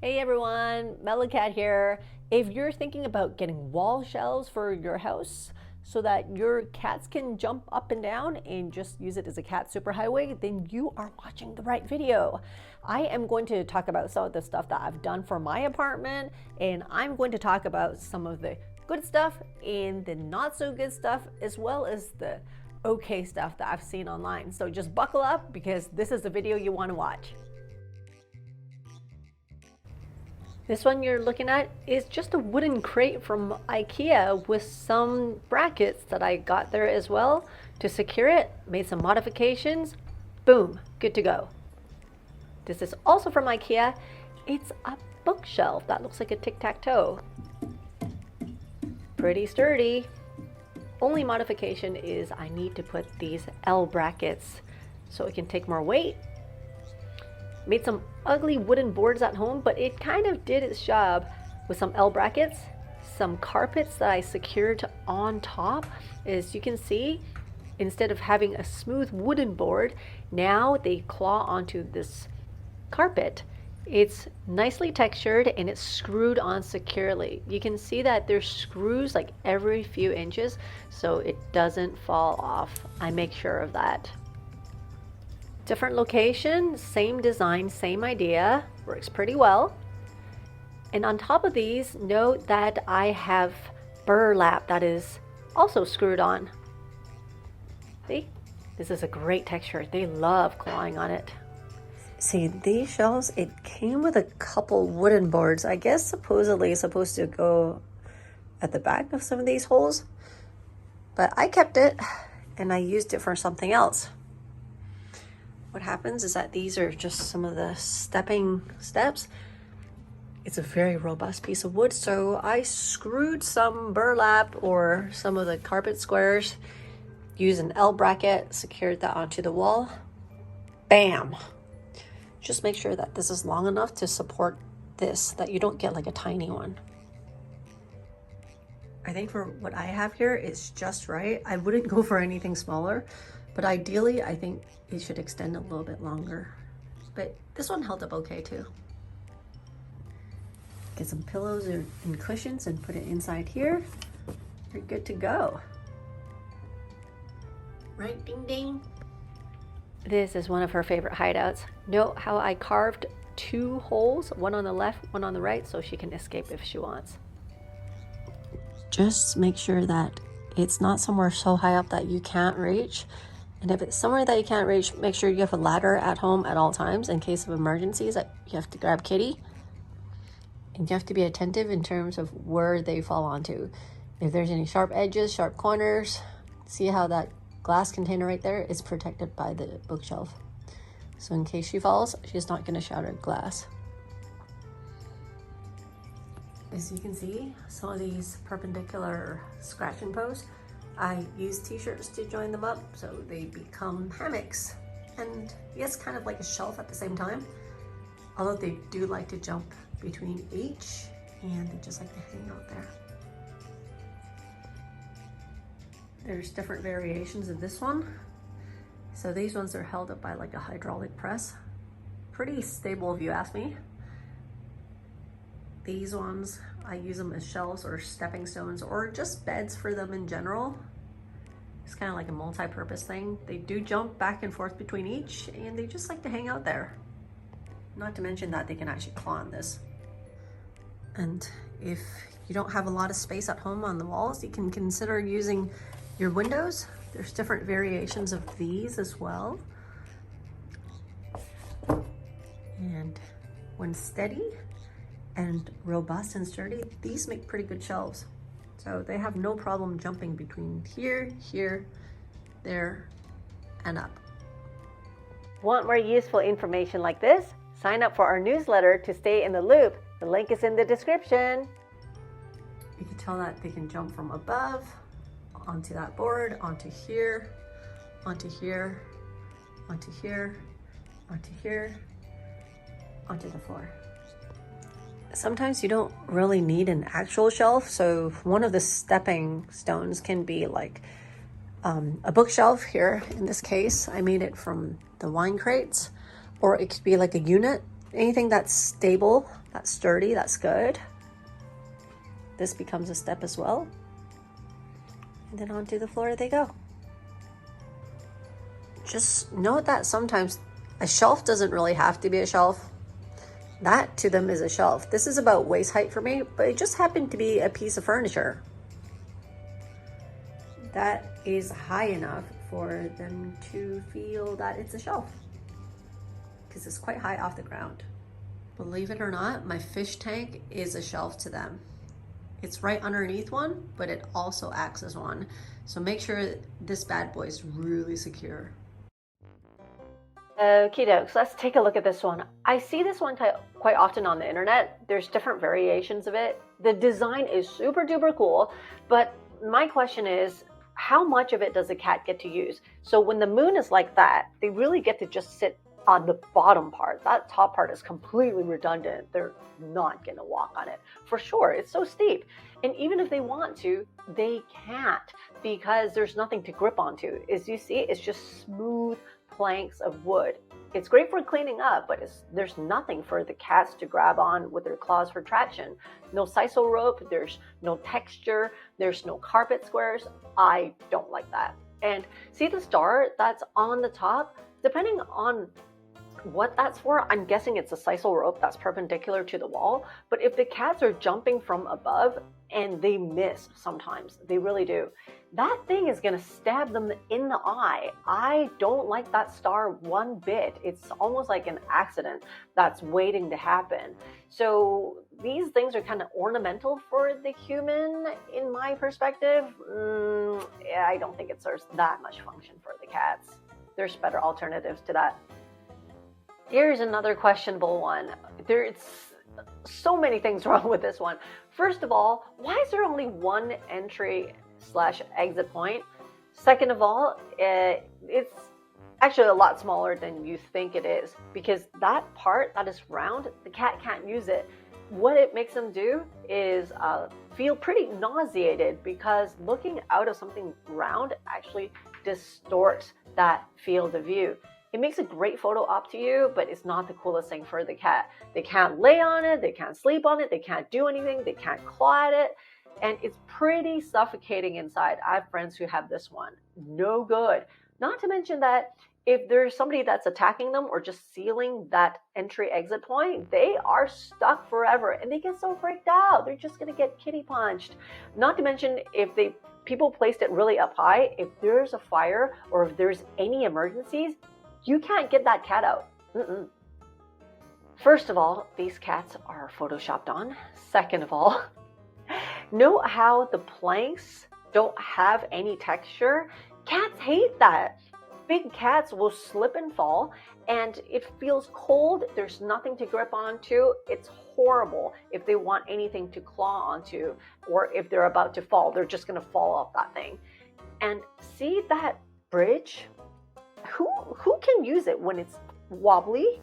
Hey everyone, MeloCat here. If you're thinking about getting wall shelves for your house so that your cats can jump up and down and just use it as a cat superhighway, then you are watching the right video. I am going to talk about some of the stuff that I've done for my apartment, and I'm going to talk about some of the good stuff and the not so good stuff, as well as the okay stuff that I've seen online. So just buckle up because this is the video you want to watch. This one you're looking at is just a wooden crate from IKEA with some brackets that I got there as well to secure it, made some modifications, boom, good to go. This is also from IKEA. It's a bookshelf that looks like a tic-tac-toe. Pretty sturdy. Only modification is I need to put these L brackets so it can take more weight. Made some ugly wooden boards at home, but it kind of did its job with some L brackets, some carpets that I secured on top. As you can see, instead of having a smooth wooden board, now they claw onto this carpet. It's nicely textured and it's screwed on securely. You can see that there's screws like every few inches so it doesn't fall off. I make sure of that. Different location, same design, same idea, works pretty well. And on top of these, note that I have burlap that is also screwed on. See, this is a great texture. They love clawing on it. See, these shelves, it came with a couple wooden boards. I guess supposedly it's supposed to go at the back of some of these holes, but I kept it and I used it for something else. What happens is that these are just some of the steps. It's a very robust piece of wood, so I screwed some burlap or some of the carpet squares, used an L bracket, secured that onto the wall. Bam! Just make sure that this is long enough to support this, that you don't get like a tiny one. I think for what I have here, it's just right. I wouldn't go for anything smaller, but ideally I think it should extend a little bit longer. But this one held up okay too. Get some pillows and cushions and put it inside here. You're good to go. Right, ding ding. This is one of her favorite hideouts. Note how I carved two holes, one on the left, one on the right, so she can escape if she wants. Just make sure that it's not somewhere so high up that you can't reach. And if it's somewhere that you can't reach, make sure you have a ladder at home at all times in case of emergencies that you have to grab Kitty. And you have to be attentive in terms of where they fall onto. If there's any sharp edges, sharp corners, see how that glass container right there is protected by the bookshelf. So in case she falls, she's not going to shatter glass. As you can see, some of these perpendicular scratching posts, I use t-shirts to join them up so they become hammocks. And yes, kind of like a shelf at the same time, although they do like to jump between each and they just like to hang out there. There's different variations of this one. So these ones are held up by like a hydraulic press. Pretty stable if you ask me. These ones, I use them as shelves or stepping stones or just beds for them in general. It's kind of like a multi-purpose thing. They do jump back and forth between each and they just like to hang out there. Not to mention that they can actually claw on this. And if you don't have a lot of space at home on the walls, you can consider using your windows. There's different variations of these as well. And when steady and robust and sturdy, these make pretty good shelves. So they have no problem jumping between here, here, there, and up. Want more useful information like this? Sign up for our newsletter to stay in the loop. The link is in the description. You can tell that they can jump from above, onto that board, onto here, onto here, onto here, onto here, onto the floor. Sometimes you don't really need an actual shelf, so one of the stepping stones can be like a bookshelf. Here in this case I made it from the wine crates, or it could be like a unit Anything that's stable, that's sturdy, that's good. This becomes a step as well. And then onto the floor they go. Just note that sometimes a shelf doesn't really have to be a shelf. That to them is a shelf. This is about waist height for me, but it just happened to be a piece of furniture that is high enough for them to feel that it's a shelf, because it's quite high off the ground. Believe it or not, my fish tank is a shelf to them. It's right underneath one, but it also acts as one. So make sure this bad boy is really secure. Okie dokes, let's take a look at this one. I see this one quite often on the internet. There's different variations of it. The design is super duper cool, but my question is, how much of it does a cat get to use? So when the moon is like that, they really get to just sit on the bottom part. That top part is completely redundant. They're not gonna walk on it for sure. It's so steep. And even if they want to, they can't, because there's nothing to grip onto. As you see, it's just smooth planks of wood. It's great for cleaning up, but there's nothing for the cats to grab on with their claws for traction. No sisal rope, there's no texture, there's no carpet squares. I don't like that. And see the star that's on the top? Depending on what that's for, I'm guessing it's a sisal rope that's perpendicular to the wall. But if the cats are jumping from above, and they miss sometimes, they really do, that thing is gonna stab them in the eye. I don't like that star one bit. It's almost like an accident that's waiting to happen. So these things are kind of ornamental for the human, in my perspective. Yeah, I don't think it serves that much function for the cats. There's better alternatives to that. Here's another questionable one. There's so many things wrong with this one. First of all, why is there only one entry/exit point? Second of all, it's actually a lot smaller than you think it is, because that part that is round, the cat can't use it. What it makes them do is feel pretty nauseated, because looking out of something round actually distorts that field of view. It makes a great photo op to you, but it's not the coolest thing for the cat. They can't lay on it, they can't sleep on it, they can't do anything, they can't claw at it, and it's pretty suffocating inside. I have friends who have this one. No good. Not to mention that if there's somebody that's attacking them or just sealing that entry-exit point, they are stuck forever, and they get so freaked out. They're just gonna get kitty punched. Not to mention, if people placed it really up high, if there's a fire or if there's any emergencies, you can't get that cat out. First of all, these cats are photoshopped on. Second of all, note how the planks don't have any texture. Cats hate that. Big cats will slip and fall, and it feels cold. There's nothing to grip onto. It's horrible if they want anything to claw onto, or if they're about to fall, they're just gonna fall off that thing. And see that bridge? Who can use it when it's wobbly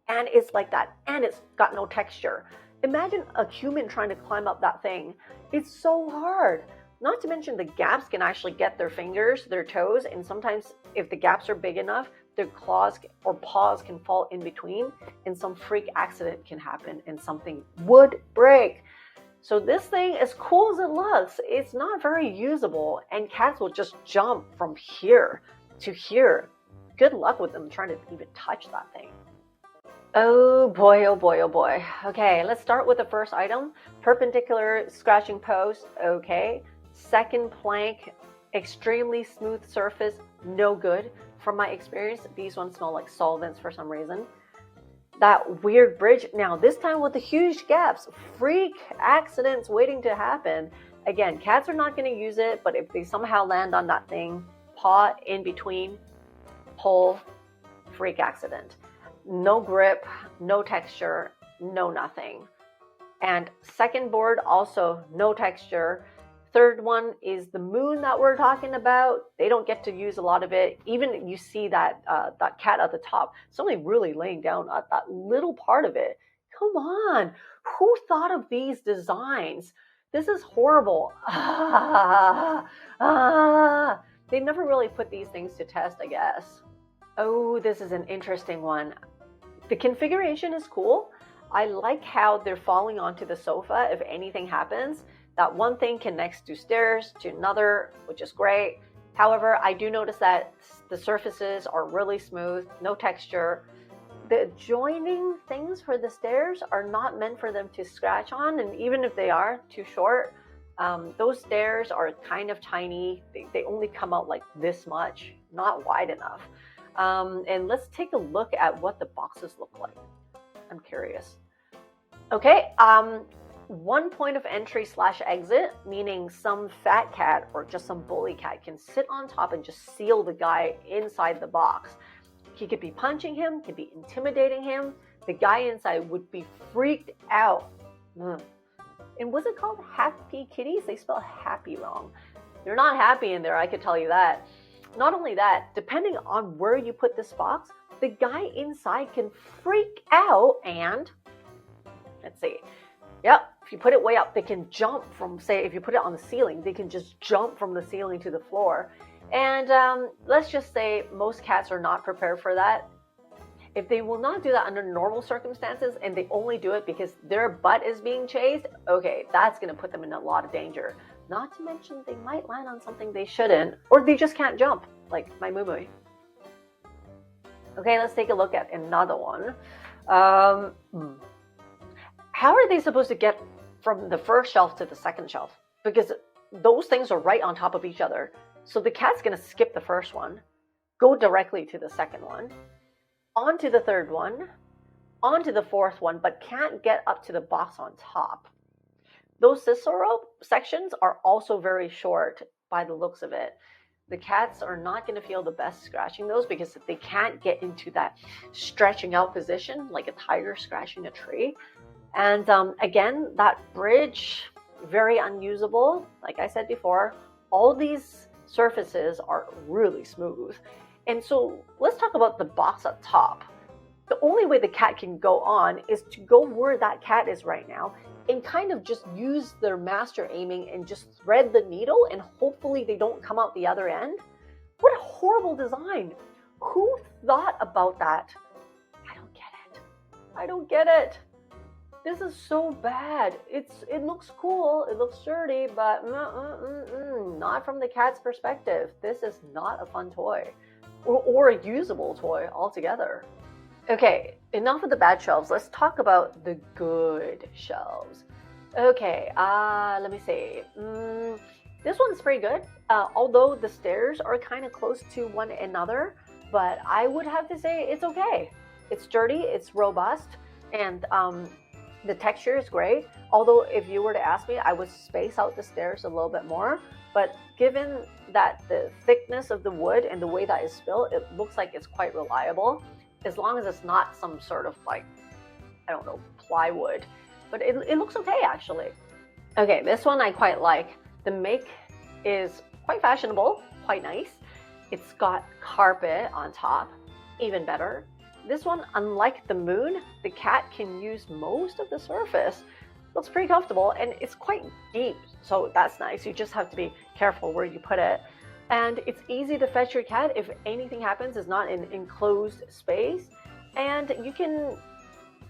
and it's like that and it's got no texture? Imagine a human trying to climb up that thing. It's so hard. Not to mention the gaps can actually get their fingers, their toes, and sometimes if the gaps are big enough, their claws or paws can fall in between, and some freak accident can happen and something would break. So this thing, as cool as it looks, it's not very usable, and cats will just jump from here to here. Good luck with them trying to even touch that thing. Oh boy, oh boy, oh boy. Okay, let's start with the first item. Perpendicular scratching post, okay. Second plank, extremely smooth surface, no good. From my experience, these ones smell like solvents for some reason. That weird bridge, now this time with the huge gaps, freak accidents waiting to happen. Again, cats are not going to use it, but if they somehow land on that thing, paw in between, pull, freak accident. No grip, no texture, no nothing. And second board, also no texture. Third one is the moon that we're talking about. They don't get to use a lot of it. Even you see that that cat at the top, it's only really laying down at that little part of it. Come on, who thought of these designs? This is horrible. They never really put these things to test, I guess. Oh, this is an interesting one. The configuration is cool. I like how they're falling onto the sofa if anything happens. That one thing connects to stairs to another, which is great. However, I do notice that the surfaces are really smooth, no texture. The joining things for the stairs are not meant for them to scratch on, and even if they are too short, those stairs are kind of tiny. They only come out like this much, not wide enough. And let's take a look at what the boxes look like. I'm curious. Okay, one point of entry / exit, meaning some fat cat or just some bully cat can sit on top and just seal the guy inside the box. He could be punching him, could be intimidating him. The guy inside would be freaked out. And was it called Happy Kitties? They spell happy wrong. They're not happy in there, I could tell you that. Not only that, depending on where you put this box, the guy inside can freak out and, let's see, yep, if you put it way up, they can jump from, say, if you put it on the ceiling, they can just jump from the ceiling to the floor. And let's just say most cats are not prepared for that. If they will not do that under normal circumstances and they only do it because their butt is being chased, okay, that's going to put them in a lot of danger. Not to mention they might land on something they shouldn't, or they just can't jump, like my moo-moo. Okay, let's take a look at another one. How are they supposed to get from the first shelf to the second shelf? Because those things are right on top of each other. So the cat's going to skip the first one, go directly to the second one, onto the third one, onto the fourth one, but can't get up to the box on top. Those scissor rope sections are also very short by the looks of it. The cats are not going to feel the best scratching those because they can't get into that stretching out position like a tiger scratching a tree. And again, that bridge, very unusable. Like I said before, all these surfaces are really smooth. And so let's talk about the box up top. The only way the cat can go on is to go where that cat is right now and kind of just use their master aiming and just thread the needle and hopefully they don't come out the other end. What a horrible design. Who thought about that? I don't get it. I don't get it. This is so bad. It looks cool, it looks sturdy, but not from the cat's perspective. This is not a fun toy or a usable toy altogether. Okay, enough of the bad shelves. Let's talk about the good shelves. Okay, let me see. This one's pretty good. Although the stairs are kind of close to one another, but I would have to say it's okay. It's sturdy, it's robust, and the texture is great. Although if you were to ask me, I would space out the stairs a little bit more. But given that the thickness of the wood and the way that it's built, it looks like it's quite reliable. As long as it's not some sort of like, I don't know, plywood. But it looks okay, actually. Okay, this one I quite like. The make is quite fashionable, quite nice. It's got carpet on top, even better. This one, unlike the moon, the cat can use most of the surface. Looks pretty comfortable and it's quite deep, so that's nice. You just have to be careful where you put it. And it's easy to fetch your cat if anything happens. It's not an enclosed space. And you can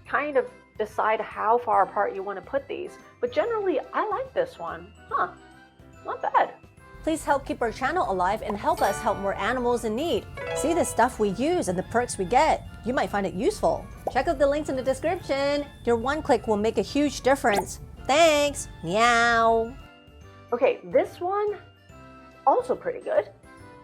kind of decide how far apart you want to put these. But generally, I like this one. Not bad. Please help keep our channel alive and help us help more animals in need. See the stuff we use and the perks we get. You might find it useful. Check out the links in the description. Your one click will make a huge difference. Thanks. Meow. Okay, this one, also pretty good.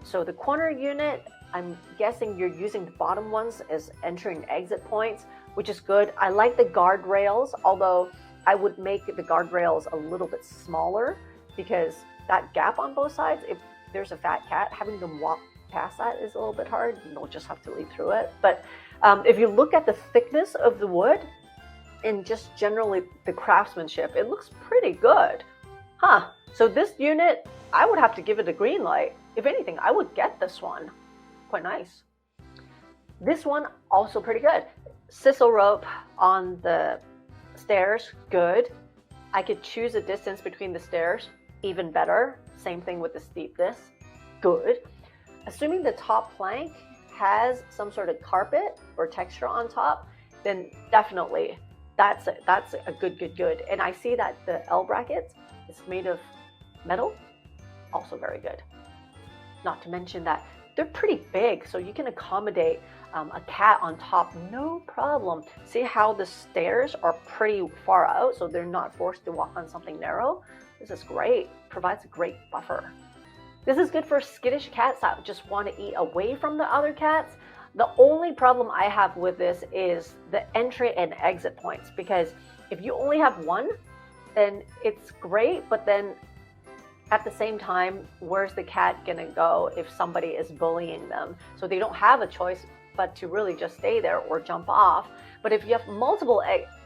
So the corner unit, I'm guessing you're using the bottom ones as entry and exit points, which is good. I like the guardrails, although I would make the guardrails a little bit smaller because that gap on both sides, if there's a fat cat, having them walk past that is a little bit hard. They'll just have to lead through it. But if you look at the thickness of the wood and just generally the craftsmanship, it looks pretty good. So this unit, I would have to give it a green light. If anything, I would get this one. Quite nice. This one, also pretty good. Sisal rope on the stairs, good. I could choose a distance between the stairs, even better. Same thing with the steepness, good. Assuming the top plank has some sort of carpet or texture on top, then definitely that's a good. And I see that the L bracket is made of metal, also very good. Not to mention that they're pretty big, so you can accommodate a cat on top, no problem. See how the stairs are pretty far out, so they're not forced to walk on something narrow? This is great, provides a great buffer. This is good for skittish cats that just want to eat away from the other cats. The only problem I have with this is the entry and exit points, because if you only have one, then it's great, but then at the same time, where's the cat gonna go if somebody is bullying them? So they don't have a choice but to really just stay there or jump off. But if you have multiple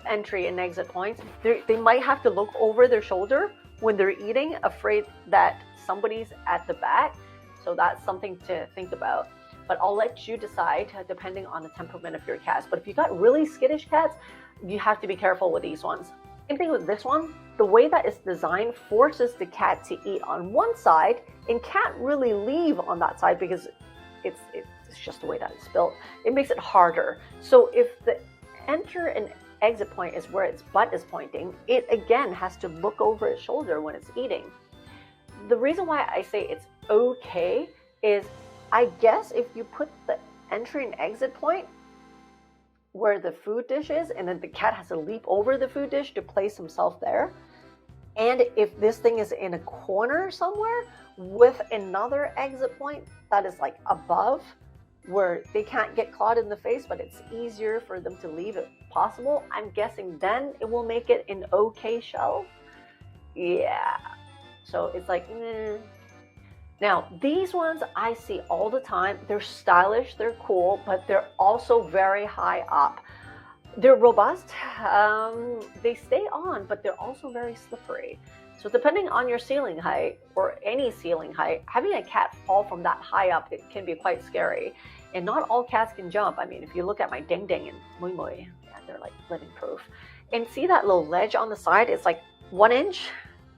entry and exit points, they might have to look over their shoulder when they're eating, afraid that somebody's at the back. So that's something to think about. But I'll let you decide depending on the temperament of your cats. But if you got really skittish cats, you have to be careful with these ones. Same thing with this one. The way that it's designed forces the cat to eat on one side and can't really leave on that side because it's just the way that it's built. It makes it harder. So if the enter and exit point is where its butt is pointing, it again has to look over its shoulder when it's eating. The reason why I say it's okay is, I guess if you put the entry and exit point where the food dish is, and then the cat has to leap over the food dish to place himself there, and if this thing is in a corner somewhere with another exit point that is like above where they can't get clawed in the face, but it's easier for them to leave if possible, I'm guessing then it will make it an okay shelf. Yeah, so it's like, Now, these ones I see all the time. They're stylish, they're cool, but they're also very high up. They're robust, they stay on, but they're also very slippery. So depending on your ceiling height or any ceiling height, having a cat fall from that high up, it can be quite scary. And not all cats can jump. I mean, if you look at my Ding Ding and Mui Mui, yeah, they're like living proof. And see that little ledge on the side? It's like 1 inch.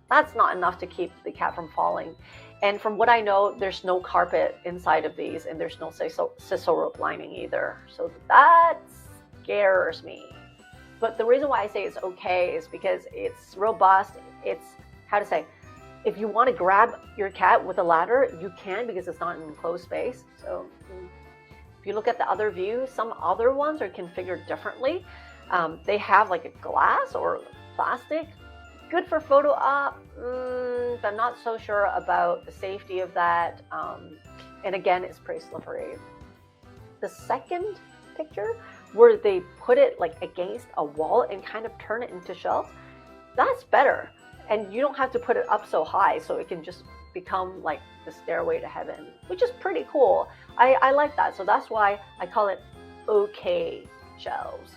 That's not enough to keep the cat from falling. And from what I know, there's no carpet inside of these, and there's no sisal rope lining either. So that scares me. But the reason why I say it's okay is because it's robust. It's, how to say, if you want to grab your cat with a ladder, you can, because it's not an enclosed space. So if you look at the other view, some other ones are configured differently. They have like a glass or plastic. Good for photo op. I'm not so sure about the safety of that. And again, it's pretty slippery. The second picture, where they put it like against a wall and kind of turn it into shelves, that's better. And you don't have to put it up so high, so it can just become like the stairway to heaven, which is pretty cool. I like that. So that's why I call it okay shelves.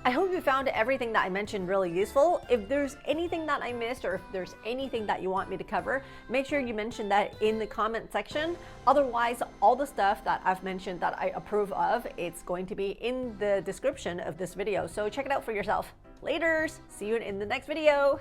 I hope you found everything that I mentioned really useful. If there's anything that I missed, or if there's anything that you want me to cover, make sure you mention that in the comment section. Otherwise, all the stuff that I've mentioned that I approve of, it's going to be in the description of this video. So check it out for yourself. Laters! See you in the next video.